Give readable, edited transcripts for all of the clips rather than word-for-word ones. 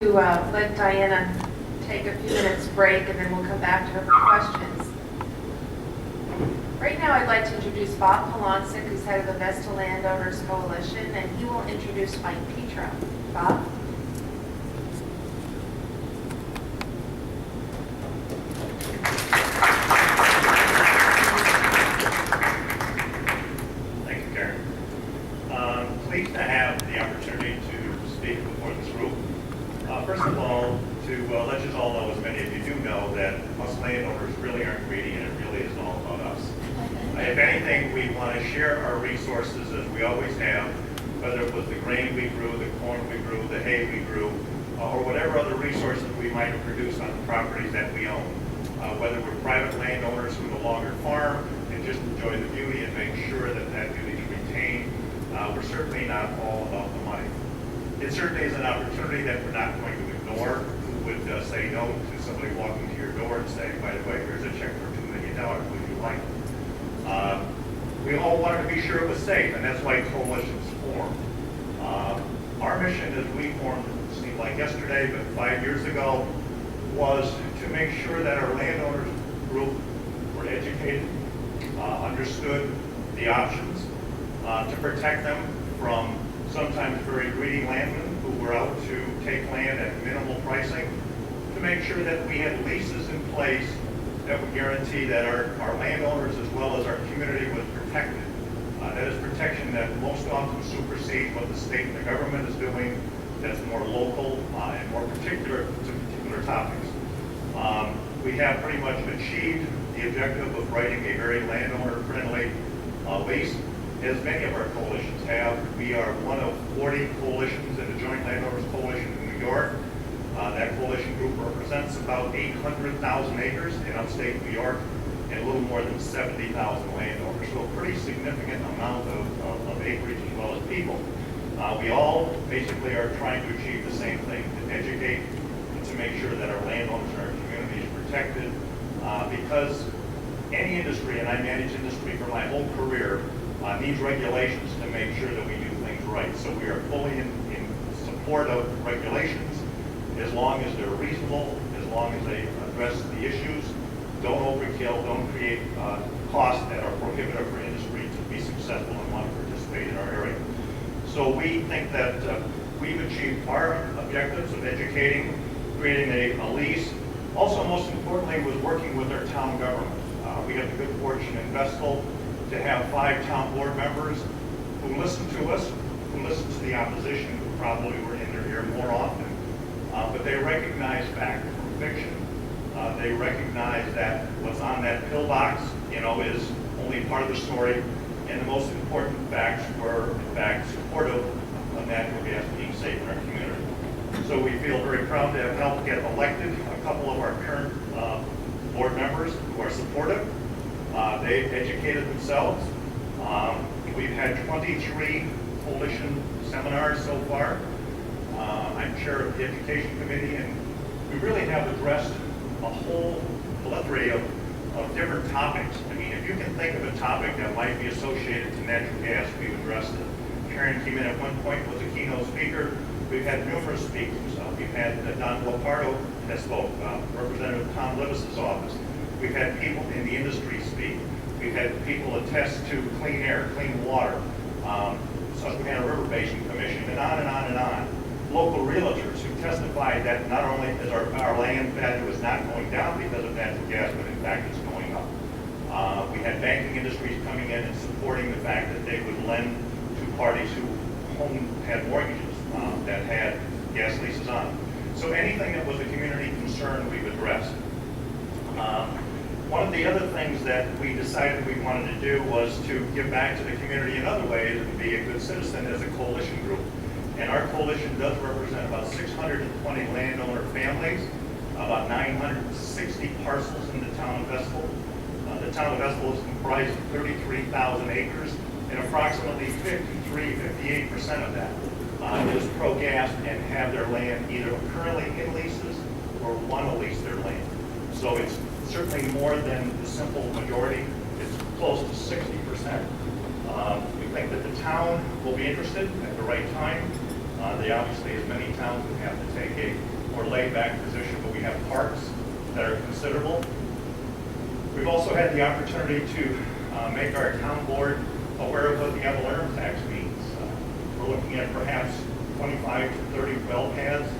To let Diana take a few minutes break, and then we'll come back to her for questions. Right now, I'd like to introduce Bob Polonczyk, who's head of the Vesta Landowners Coalition, and he will introduce Mike Petro. Bob? Thank you, Karen. Pleased to have the opportunity to speak before this group. First of all, to let you all know, as many of you do know, that us landowners really aren't greedy, and it really isn't all about us. If anything, we want to share our resources as we always have, whether it was the grain we grew, the corn we grew, the hay we grew, or whatever other resources we might have produced on the properties that we own. Whether we're private landowners who no longer farm and just enjoy the beauty and make sure that that beauty is retained, we're certainly not all about the money. It certainly is an opportunity that we're not going to ignore. Who would say no to somebody walking to your door and saying, by the way, here's a check for $2 million, would you like it? We all wanted to be sure it was safe, and that's why coalitions form. Our mission as we formed, it seemed like yesterday, but 5 years ago, was to make sure that our landowners group were educated, understood the options, to protect them from sometimes very greedy landmen who were out to take land at minimal pricing, to make sure that we had leases in place that would guarantee that our landowners as well as our community was protected. That is protection that most often supersedes what the state and the government is doing, that's more local and more particular to particular topics. We have pretty much achieved the objective of writing a very landowner-friendly lease, as many of our coalitions have. We are one of 40 coalitions in the Joint Landowners Coalition in New York. That coalition group represents about 800,000 acres in upstate New York and a little more than 70,000 landowners, so a pretty significant amount of acreage as well as people. We all basically are trying to achieve the same thing, to educate and to make sure that our landowners and our community is protected, because any industry, and I managed industry for my whole career, needs regulations to make sure that we do things right. So we are fully in support of regulations, as long as they're reasonable, as long as they address the issues, don't overkill, don't create costs that are prohibitive for industry to be successful and want to participate in our area. So we think that we've achieved our objectives of educating, creating a lease. Also, most importantly, was working with our town government. We have the good fortune in Vestal to have 5 town board members who listen to us, who listen to the opposition, who probably were in their ear more often. But they recognize fact from fiction. They recognize that what's on that pillbox, is only part of the story. And the most important facts were, in fact, supportive of natural gas being safe in our community. So we feel very proud to have helped get elected a couple of our current board members who are supportive. They've educated themselves. We've had 23 coalition seminars so far. I'm chair of the Education Committee, and we really have addressed a whole plethora of different topics. I mean, if you can think of a topic that might be associated to natural gas, we've addressed it. Karen came in at one point, was a keynote speaker. We've had numerous speakers. We've had Don Lopardo that spoke, Representative Tom Levis's office. We've had people in the industry speak. We've had people attest to clean air, clean water, Susquehanna River Basin Commission, and on and on and on. Local realtors who testified that not only is our land value is not going down because of natural gas, but in fact it's going up. We had banking industries coming in and supporting the fact that they would lend to parties who had mortgages that had gas leases on them. So anything that was a community concern, we've addressed. One of the other things that we decided we wanted to do was to give back to the community in other ways and be a good citizen as a coalition group. And our coalition does represent about 620 landowner families, about 960 parcels in the town of Vestal. The town of Vestal is comprised of 33,000 acres, and approximately 58% of that is pro-gas and have their land either currently in leases or want to lease their land. So it's certainly more than the simple majority. It's close to 60%. We think that the town will be interested at the right time. They obviously, as many towns, would have to take a laid-back position, but we have parks that are considerable. We've also had the opportunity to make our town board aware of what the ad valorem tax means. We're looking at perhaps 25 to 30 well pads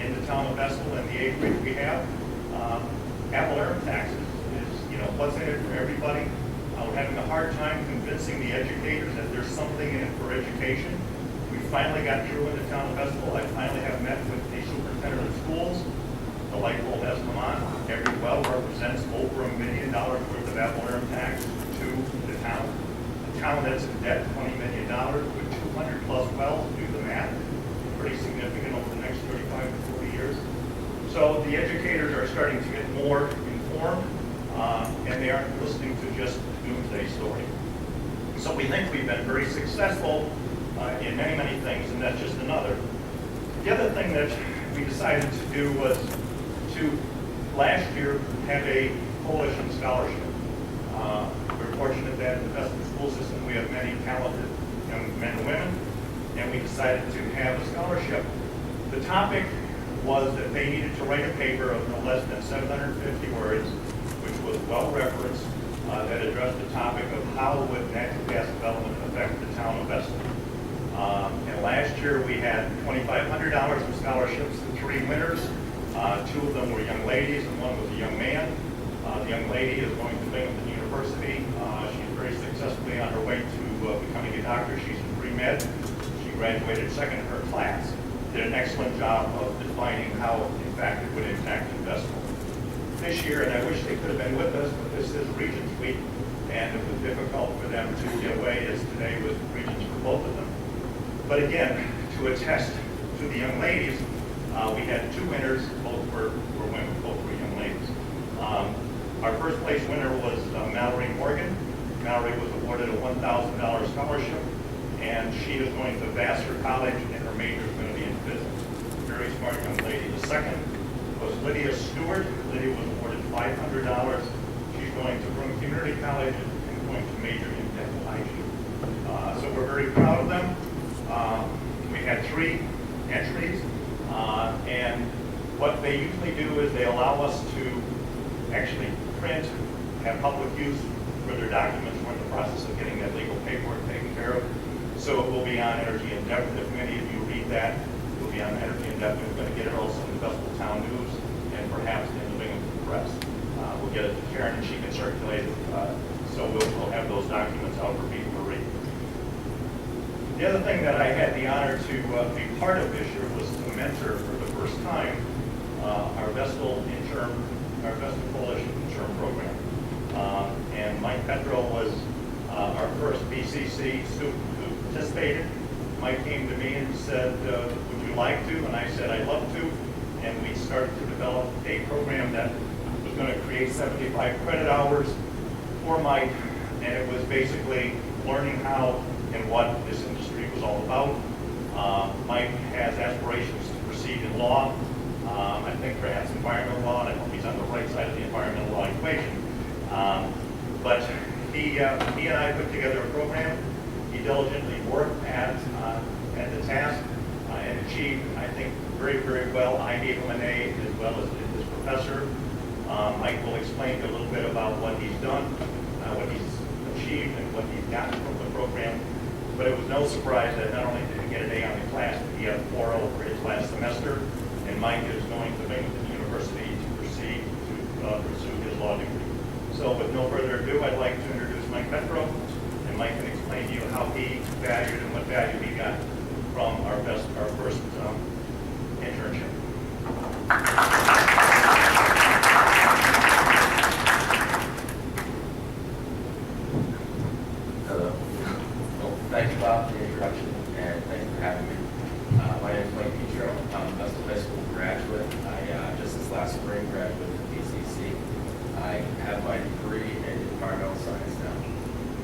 in the town of Vestal and the acreage we have. Ad valorem taxes is, what's in it for everybody. We're having a hard time convincing the educators that there's something in it for education. We finally got through in the town of Vestal. I finally have met with the superintendent of schools. The light bulb has come on. Every well represents over $1 million worth of ad valorem tax to the town. A town that's in debt $20 million with 200 plus wells, do the math, pretty significant over the next 35 to 40 years. So the educators are starting to get more informed, and they aren't listening to just doomsday story. So we think we've been very successful in many, many things, and that's just another. The other thing that we decided to do was to, last year, have a coalition scholarship. We're fortunate that in the Vestal school system we have many talented young men and women, and we decided to have a scholarship. The topic was that they needed to write a paper of no less than 750 words, which was well referenced, that addressed the topic of how would natural gas development affect the town of Vestal. And last year we had $2,500 in scholarships to 3 winners. 2 of them were young ladies and 1 was a young man. The young lady is going to Binghamton University. She's very successfully on her way to becoming a doctor. She's in pre-med. She graduated second in her class. Did an excellent job of defining how, in fact, it would impact investment. This year, and I wish they could have been with us, but this is Regents Week, and it was difficult for them to get away, as today was Regents for both of them. But again, to attest to the young ladies, we had 2 winners, both were women, both were young ladies. Our first place winner was Mallory Morgan. Mallory was awarded a $1,000 scholarship, and she is going to Vassar College, and her major is going to be in physics. Very smart young lady. The second was Lydia Stewart. Lydia was awarded $500. She's going to Broome Community College and going to major in dental hygiene. So we're very proud of them. We had 3 entries, and what they usually do is they allow us to actually print, have public use for their documents. We're in the process of getting that legal paperwork taken care of. So it will be on Energy in Depth. If many of you read that, it will be on Energy in Depth. We're going to get it also in the Vestal Town News and perhaps in the Binghamton Press. We'll get it to Karen and she can circulate it. So we'll have those documents out for people to read. The other thing that I had the honor to be part of this year was to mentor for the first time our Vestal Coalition Interim Program. And Mike Petro was our first BCC student who participated. Mike came to me and said, would you like to? And I said, I'd love to. And we started to develop a program that was going to create 75 credit hours for Mike. And it was basically learning how and what this industry was all about. Mike has aspirations to proceed in law. I think perhaps environmental law, and I hope he's on the right side of the environmental law equation. But he and I put together a program. He diligently worked at the task and achieved, I think, very, very well. I gave him an A as well as did his professor. Mike will explain to you a little bit about what he's done, what he's achieved, and what he's gotten from the program. But it was no surprise that not only did he get an A on the class, but he had a 4.0 for his last semester. And Mike is going to Binghamton University to proceed to pursue his law degree. So with no further ado, I'd like to introduce Mike Petro, and Mike can explain to you how he valued and what value he got from our first internship. Hello. Well, thank you, Bob, for the introduction, and thank you for having me. My name is Mike Petro. I'm a Vestal High School graduate. I just this last spring graduated from BCC. I have my degree in environmental science now,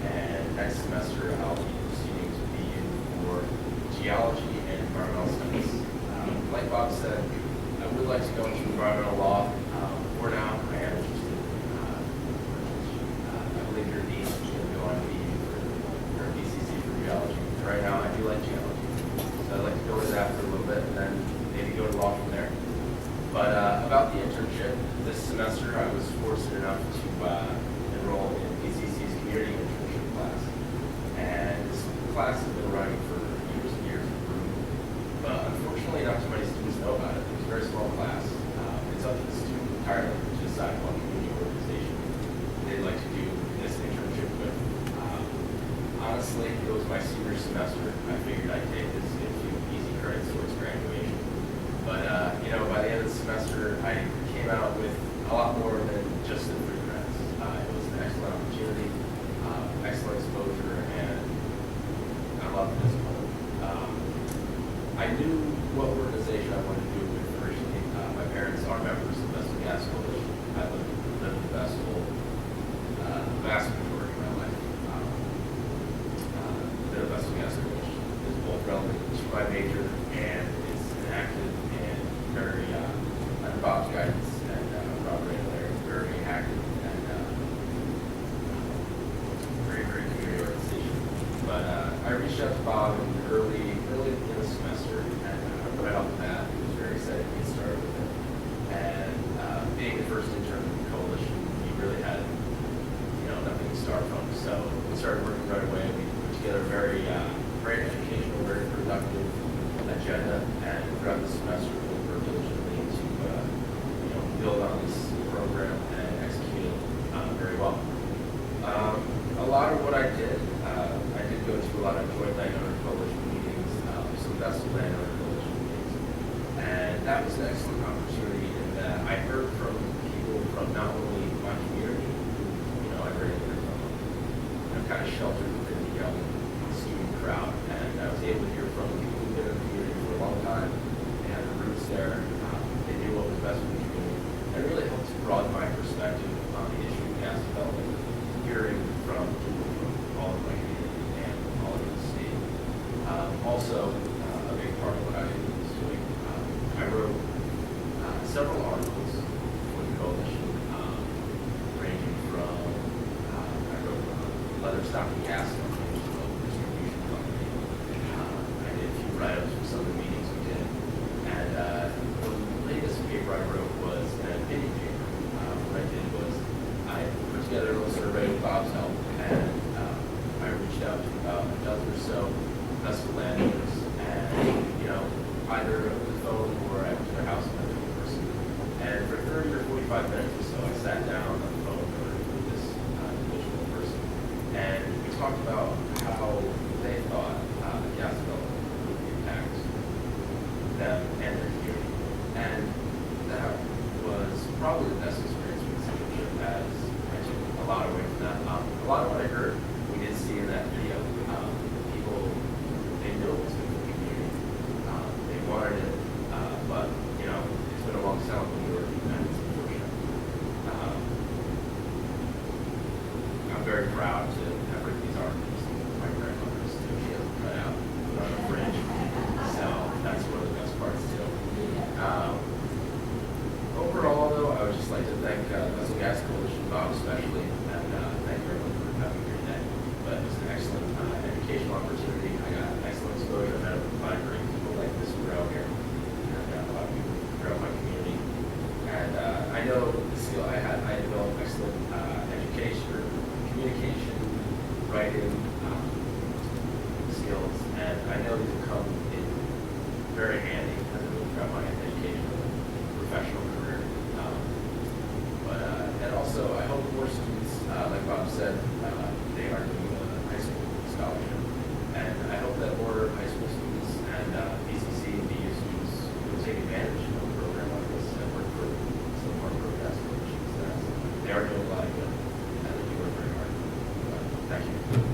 and next semester I'll be proceeding to be in for geology and environmental science. Like Bob said, I would like to go into environmental law. For now, I am interested. I believe your dean is going to go on to be for BCC for geology. Right now, I do like geology, so I'd like to go to that for a little bit, and then maybe go to law from there. the internship. This semester, I was fortunate enough to enroll in PCC's community internship class. And this class has been running for years and years. But unfortunately, not too many students know about it. It's a very small class. It's up to the student entirely to decide what community organization they'd like to do this internship with. Honestly, it was my senior semester. I figured I'd take this a few easy credits towards graduation. But, by the end of the semester, I came out with a lot more than just the 3 credits. It was an excellent opportunity, excellent exposure, and I loved this one. I knew what organization I wanted to do with originally. My parents are members of the Vestal Gas Coalition. I lived in Vestal the vast majority of my life. The Vestal Gas Coalition is both relevant to my major and it's an active and very, under Bob's guidance and Rob Randall, very active and very, very community organization. But I reached out to Bob early in the semester, and right off the bat, he was very excited to get started with it. And being the first intern of the coalition, he really had, nothing to start from. So we started working right away. We put together a very educational, very productive agenda, and throughout the semester, we worked diligently to, build on this program and execute it very well. A lot of what I did go to a lot of joint landowner coalition meetings, some Vestal landowner coalition meetings, and that was an excellent opportunity in that I heard from people from not only my community, who, I really heard from, kind of sheltered within the young student crowd, and I was able to hear from people who've been in the community for a long time. They had their roots there. They knew what was best for the community. And it really helped to broaden my perspective on the issue of gas development, hearing from people from all of my community and all over the state. Also, a big part of what I was doing, I wrote several articles for the coalition, ranging from, I wrote leather stocking gas company, which is a local distribution company. I did a few write-ups for some of the meetings we did. And the latest paper I wrote was an opinion paper. What I did was I put together a little survey with Bob's help, and I reached out to about a dozen or so Vestal landowners, and either over the phone or I went to their house and met them in person. And for 30 or 45 minutes or so, I sat down on the phone with this individual person, and we talked about how they thought gas development would impact them and their community. And that was probably the best experience with this internship, as I took a lot away from that. A lot of what I heard, we did see in that video. People, they knew it was good for the community. They wanted it, but, it's been a long time when we were and it's unfortunate. I'm very proud to have written these articles. My grandmother's too. She has them cut out, put on a fridge. So that's one of the best parts too. Overall, though, I would just like to thank Vestal Gas Coalition, Bob especially, and thank everyone for having me here today. But it was an excellent educational opportunity. I got excellent exposure. I met up with 5 great people like this grow here, and a lot of people grow my community. And I know the skill I developed excellent education, or communication, writing skills, and I know these will come in very handy as I move throughout my educational professional career. And also, I hope more students, like Bob said, they are doing a high school scholarship. And I hope that more high school students and PCC and BU students will take advantage of a program like this and work for some of our programs. They are doing a lot of good, and they do work very hard. Thank you.